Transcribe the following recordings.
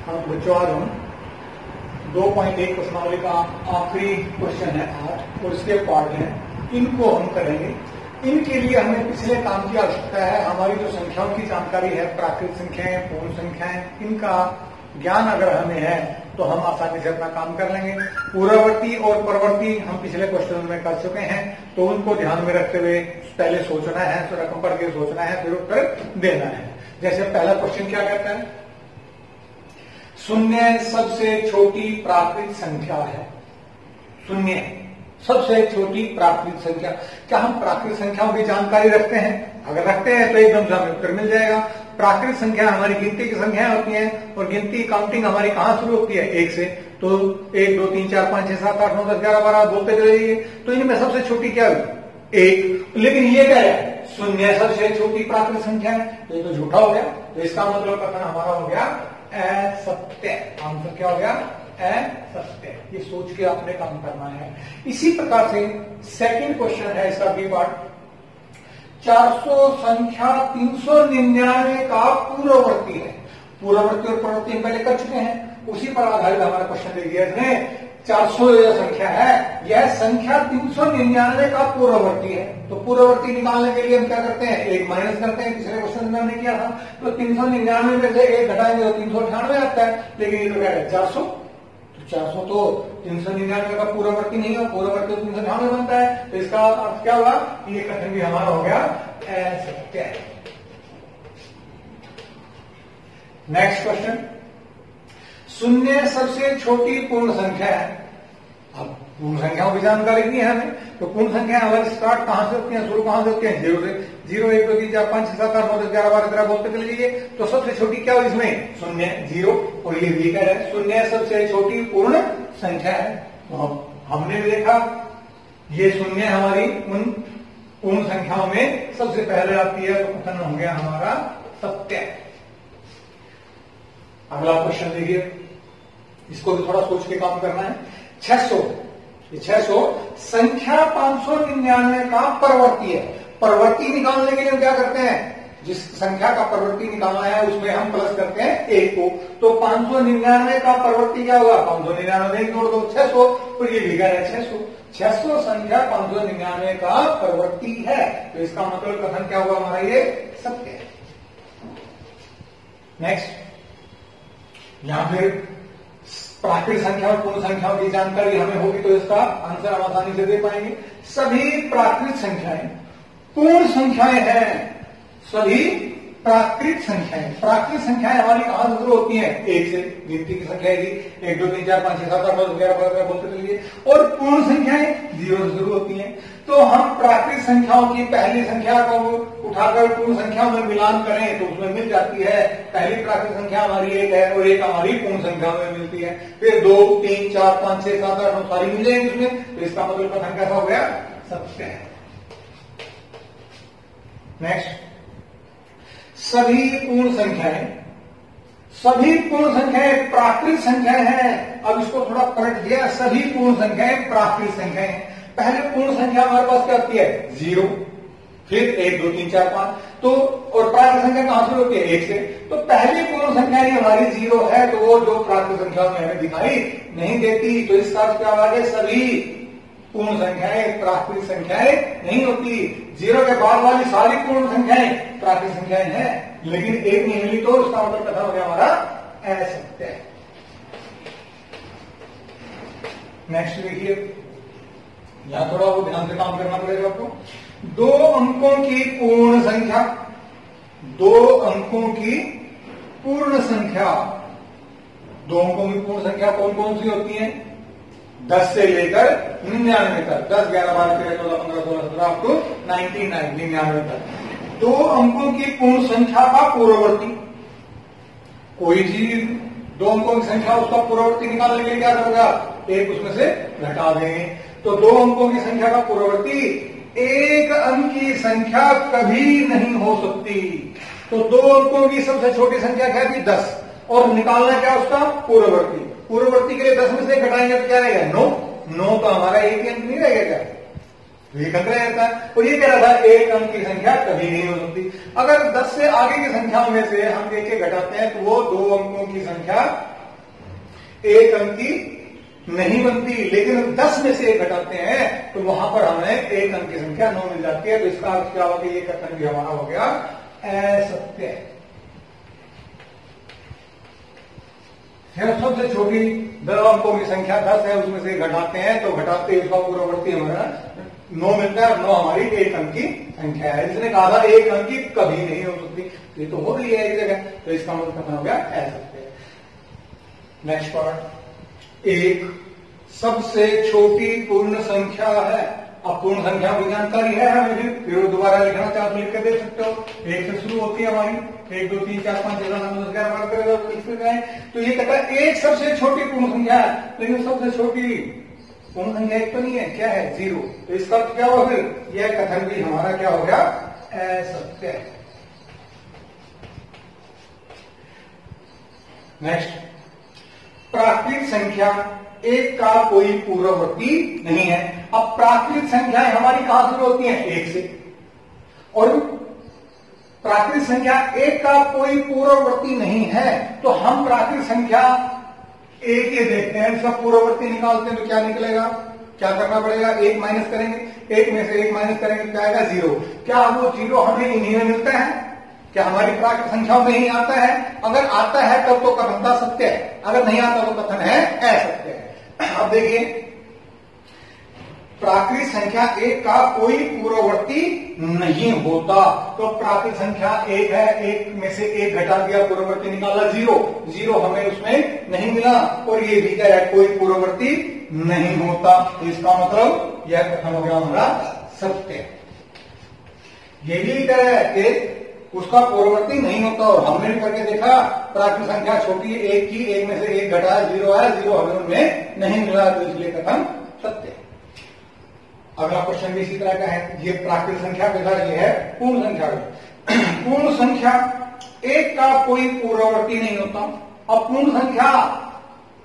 अब बच्चों आज हम 2.1 प्रश्नावली का आखिरी क्वेश्चन है 8 और इसके पार्ट हैं, इनको हम करेंगे। इनके लिए हमें पिछले काम की आवश्यकता है। हमारी जो संख्याओं की जानकारी है, प्राकृत संख्याएं, पूर्ण संख्याएं, इनका ज्ञान अगर हमें है तो हम आसानी से अपना काम कर लेंगे। पूर्ववर्ती और परवर्ती हम पिछले क्वेश्चन में कर चुके हैं, तो उनको ध्यान में रखते हुए पहले सोचना है, तो रकम पढ़ के सोचना है, फिर उत्तर देना है। जैसे पहला क्वेश्चन क्या कहता है, शून्य सबसे छोटी प्राकृत संख्या है। शून्य सबसे छोटी प्राकृत संख्या। क्या हम प्राकृत संख्याओं की जानकारी रखते हैं? अगर रखते हैं तो एकदम से हमें उत्तर मिल जाएगा। प्राकृत संख्या हमारी गिनती की संख्याएं होती हैं और गिनती काउंटिंग हमारी कहां शुरू होती है? 1 से। तो 1 2 3 4 5 6 7 8 9 10 11 12 बोलते चले जाइए। तो इनमें सबसे छोटी क्या हुई? 1। लेकिन ये क्या है? शून्य सबसे छोटी प्राकृत संख्या है, तो ये तो झूठा हो गया। तो इसका मतलब कथन हमारा हो गया असत्य। आंसर क्या हो गया? असत्य। ये सोच के आपने काम करना है। इसी प्रकार से सेकंड क्वेश्चन है इसका बी पार्ट, 400 संख्या 399 का पूर्ववर्ती है। पूर्ववर्ती और परवर्ती हम पहले कर चुके हैं, उसी पर आधारित हमारा क्वेश्चन दे दिया इसने। 400 यह संख्या है, यह संख्या 399 का पूर्ववर्ती है। तो पूर्ववर्ती निकालने के लिए हम क्या करते हैं? 1 माइनस करते हैं। पिछले क्वेश्चन में हमने किया था। तो 399 में से 1 घटाएंगे तो 398 आता है। लेकिन ये तो क्या है? 400। तो 400 तो 399 का पूर्ववर्ती नहीं है, पूर्ववर्ती तो 398 बनता है। तो इसका अर्थ क्या हुआ? ये कथन भी हमारा हो गया असत्य। नेक्स्ट क्वेश्चन, शून्य सबसे छोटी पूर्ण संख्या है। अब पूर्ण संख्याओं की जानकारी नहीं है हमें, तो पूर्ण संख्या हमारी स्टार्ट कहां से होती है, शुरू कहां से होती है? 0 से। 0 1 2 3 4 5 6 7 8 9 10 11 12 13 बोलते चले जाइए। तो सबसे छोटी क्या हुई इसमें? शून्य 0। और ये भी कह रहा है शून्य सबसे छोटी पूर्ण संख्या है। तो हमने देखा ये शून्य हमारी उन पूर्ण संख्याओं में सबसे पहले आती है, तो कथन हो गया हमारा सत्य। अगला क्वेश्चन देखिए, इसको भी थोड़ा सोच के काम करना है। 600 संख्या 599 का परवर्ती है। परवर्ती निकालने के लिए हम क्या करते हैं? जिस संख्या का परवर्ती निकालना है उसमें हम प्लस करते हैं 1 को। तो 599 का परवर्ती क्या होगा? 599 जोड़ दो 600। तो ये भी है 600 संख्या 599 का परवर्ती है। तो इसका मतलब कथन क्या होगा हमारा? ये सत्य है। नेक्स्ट, यहां फिर प्राकृत संख्या और पूर्ण संख्याओं की जानकारी हमें होगी तो इसका आंसर हम आसानी से दे पाएंगे। सभी प्राकृत संख्याएं पूर्ण संख्याएं हैं। सभी प्राकृत संख्याएं हमारी कहां से शुरू होती हैं? 1 से। गिनती की संख्या है 1 2 3 4 5 6 7 8 9 10 11 12 बोलते चलिए। और पूर्ण संख्याएं 0 से शुरू होती हैं। तो हम प्राकृत संख्याओं की पहली संख्या को उठाकर पूर्ण संख्या में मिलान करें तो उसमें मिल जाती है। पहली प्राकृत संख्या हमारी 1 है और 1 हमारी पूर्ण संख्या में मिलती है। फिर 2 3 4 5 6 7 8 9 सारी मिल जाएंगी उसमें। तो इसका मतलब कथन कैसा हो गया? सत्य है। नेक्स्ट, सभी पूर्ण संख्याएं प्राकृत संख्याएं हैं। अब इसको थोड़ा पलट दिया, सभी पूर्ण संख्याएं प्राकृत संख्याएं हैं। पहले पूर्ण संख्या हमारे पास क्या होती है? 0, फिर 1 2 3 4 5। तो और प्राकृत संख्या कहां से होती है? 1 से। तो पहली पूर्ण संख्या हमारी 0 है, तो वो जो प्राकृत संख्या में हमें दिखाई नहीं देती। तो इसका अर्थ क्या है? सभी पूर्ण संख्याएं प्राकृत संख्याएं नहीं होती। 0 के बाद वाली सारी पूर्ण संख्याएं प्राकृत संख्याएं हैं, लेकिन 1 नहीं मिली तो इसका मतलब कथन हो गया हमारा असत्य है। नेक्स्ट देखिए, यहां थोड़ा वो ध्यान से काम करना पड़ेगा आपको। 2 अंकों की पूर्ण संख्या, 2 अंकों की पूर्ण संख्या, 2 अंकों की पूर्ण संख्या कौन कौन सी होती है? 10 से लेकर 99 तक। 10 11 12 13 14 15 16 17 अप टू 99 तक। 2 अंकों की पूर्ण संख्या का पूर्ववर्ती। कोई चीज 2 अंकों की संख्या उसका पूर्ववर्ती निकालने के लिए क्या करोगे? 1 उसमें से घटा देंगे। तो 2 अंकों की संख्या का पूर्ववर्ती 1 अंक की संख्या कभी नहीं हो सकती। तो 2 अंकों की सबसे छोटी संख्या क्या थी? 10। और निकालना क्या उसका? पूर्ववर्ती। पूर्ववर्ती के लिए 10 में से घटाएंगे तो क्या रहेगा? 9 तो हमारा 1 अंक नहीं रहेगा क्या? एक अंक रहता है। और ये कह रहा था 1 अंक की संख्या कभी नहीं हो सकती। अगर 10 से आगे की संख्याओं में से हम देख के घटाते हैं तो वो 2 अंकों की संख्या एक अंक की नहीं बनती, लेकिन 10 में से 1 घटाते हैं तो वहां पर हमें एक अंक की संख्या 9 मिल जाती है। तो इसका अर्थ क्या होगा, ये कथन भी हमारा हो गया असत्य। सबसे छोटी 2 अंकों की संख्या 10 है, उसमें से घटाते हैं तो घटाते उसका पूर्ववर्ती हमारा 9 मिलता है और 9 हमारी एक अंक की संख्या है। जिसने कहा था एक अंक की कभी नहीं हो सकती, ये तो हो गई है एक जगह, तो इसका मतलब कथन हो गया असत्य। नेक्स्ट पार्ट, एक सबसे छोटी पूर्ण संख्या है। अब पूर्ण संख्या की जानकारी है हमें, फिर दोबारा लिखना चाहे तो लिख के देख सकते हो। एक से शुरू होती है हमारी, 1 2 3 4 5 6 7 8 9 10 11 12 तो ये कहता है एक सबसे छोटी पूर्ण संख्या है, लेकिन सबसे छोटी पूर्ण संख्या एक तो नहीं है, क्या है 0। तो इसका अर्थ क्या हुआ, फिर यह कथन भी हमारा क्या हो गया असत्य। नेक्स्ट, प्राकृत संख्या एक का कोई पूर्ववर्ती नहीं है। अब प्राकृत संख्याएं हमारी कहां शुरू होती हैं, 1 से, और प्राकृत संख्या एक का कोई पूर्ववर्ती नहीं है, तो हम प्राकृत संख्या एक ये देखते हैं, इसका पूर्ववर्ती निकालते हैं तो क्या निकलेगा, क्या करना पड़ेगा, 1 माइनस करेंगे, 1 में से 1 माइनस करेंगे क्या आएगा 0। क्या वो 0 हमें इन्हीं में मिलता है, क्या हमारी प्राकृत संख्याओं में ही आता है? अगर आता है तब तो कथनता सत्य है, अगर नहीं आता तो कथन है असत्य है। अब देखिए, प्राकृत संख्या एक का कोई पूर्ववर्ती नहीं होता, तो प्राकृत संख्या 1 है, 1 में से 1 घटा दिया, पूर्ववर्ती निकाला 0 हमें उसमें नहीं मिला, और ये भी क्या है, कोई पूर्ववर्ती नहीं होता। तो इसका मतलब यह कथन हो गया हमारा सत्य। ये भी कह रहा है कि उसका पूर्ववर्ती नहीं होता, और हमने भी करके देखा प्राकृत संख्या छोटी 1 की, 1 में से 1 घटाया 0 है, 0 हमें उनमें नहीं मिला, तो इसलिए कथन सत्य। अगला क्वेश्चन भी इसी तरह का है, ये प्राकृत संख्या के साथ ये है पूर्ण संख्या। पूर्ण संख्या एक का कोई पूर्ववर्ती नहीं होता। अब पूर्ण संख्या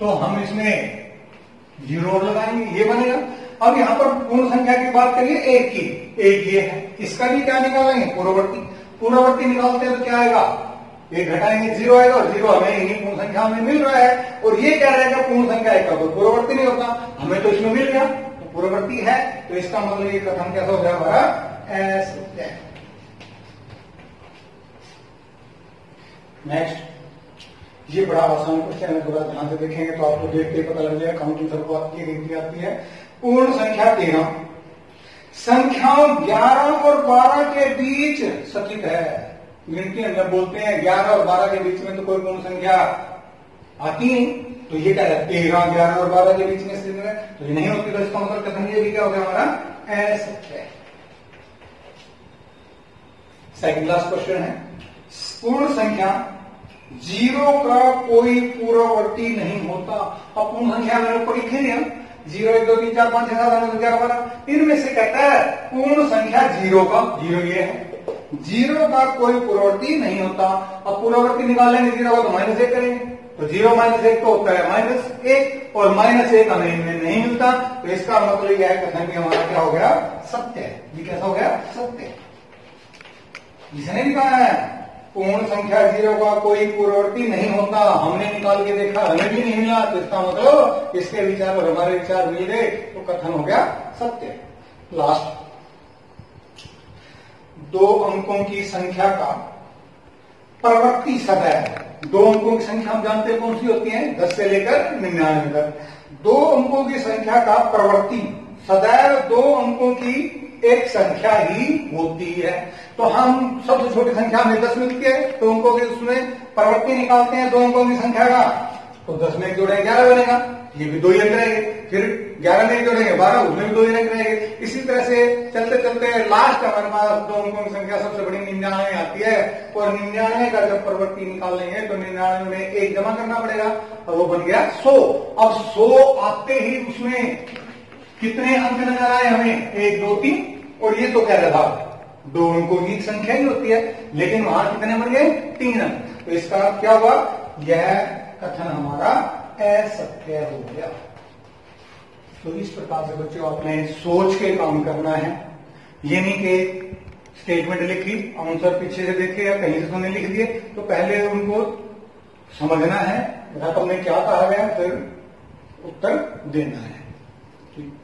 तो हम इसमें 0 लगाएंगे, ये बनेगा। अब यहां पर पूर्ण संख्या की बात करिए 1 की, 1 ये है, इसका भी क्या निकालेंगे, पूर्ववर्ती। पूर्ववर्ती निकालते हैं तो क्या आएगा, 1 घटाएंगे 0 आएगा, और 0 हमें इन्हीं पूर्ण संख्या में मिल रहा है, और ये क्या रहेगा, पूर्ण संख्या एक का कोई पूर्ववर्ती नहीं होता, हमें तो इसमें मिल गया, तो पूर्ववर्ती है, तो इसका मतलब ये कथन कैसा हो गया हमारा असत्य। नेक्स्ट, ये बड़ा आसान क्वेश्चन है, थोड़ा ध्यान से देखेंगे तो आपको देखते ही पता लग जाएगा, काउंटिंग सबको आती है, गिनती आती है। पूर्ण संख्या 13 संख्याओं 11 और 12 के बीच सचित है। गिनती जब बोलते हैं 11 और 12 के बीच में तो कोई पूर्ण संख्या आती नहीं, तो ये क्या है, 13 11 और 12 के बीच में स्थित है, तो ये नहीं होती, तो इसका मतलब कथन ये भी क्या हो गया हमारा असत्य है। सेकंड लास्ट क्वेश्चन है, पूर्ण संख्या 0 का कोई पूर्ववर्ती नहीं होता। अब पूर्ण संख्या मैंने ऊपर लिखे दिया, 0 1 2 3 4 5 6 7 8 9 10 11 12, इनमें से कहता है पूर्ण संख्या 0 का, 0 ये है, 0 का कोई पूर्ववर्ती नहीं होता। अब पूर्ववर्ती निकालेंगे 0 का तो -1 करेंगे, तो 0 -1 तो होता है -1, और -1 हमें इनमें नहीं मिलता, तो इसका मतलब यह है कथन भी हमारा क्या हो गया, सत्य है। ये कैसा हो गया, सत्य। जिसने भी कहा है पूर्ण संख्या 0 का कोई पूर्ववर्ती नहीं होता, हमने निकाल के देखा, हमें भी नहीं मिला, तो इसका मतलब इसके विचार और हमारे विचार मिल गए, तो कथन हो गया सत्य। लास्ट, 2 अंकों की संख्या का प्रवृत्ति सदैव, 2 अंकों की संख्या हम जानते हैं कौन सी होती है, 10 से लेकर 99 तक। 2 अंकों की संख्या का प्रवृत्ति सदैव 2 अंकों की एक संख्या ही होती है। तो हम सबसे छोटी संख्या में 10 मिलती है, तो अंकों के उसमें प्रवृत्ति निकालते हैं 2 अंकों की संख्या का, तो 10 में जोड़ेंगे 11 बनेगा, ये भी 2 ही अंक रहेंगे, फिर 11 में जोड़ेंगे 12, उसमें भी 2 ही अंक रहेंगे। इसी तरह से चलते चलते लास्ट हमारे पास 2 अंकों की संख्या सबसे बड़ी 99 आती है, और 99 का जब प्रवृत्ति निकालेंगे तो 99 में 1 जमा करना पड़ेगा, और वो बन गया 100। अब 100 आते ही उसमें कितने अंक नजर आए हमें, 1 2 3, और ये तो कह रहा था 2 अंकों की संख्या ही होती है, लेकिन वहां कितने बन गए, 3 अंक। तो इसका क्या हुआ, यह कथन हमारा असत्य हो गया। तो इस प्रकार से बच्चों आपने सोच के काम करना है, ये नहीं कि स्टेटमेंट लिखी, आंसर पीछे से देखे या कहीं से सुने लिख दिए, तो पहले उनको समझना है, रकम में क्या कहा गया फिर उत्तर देना है। ठीक।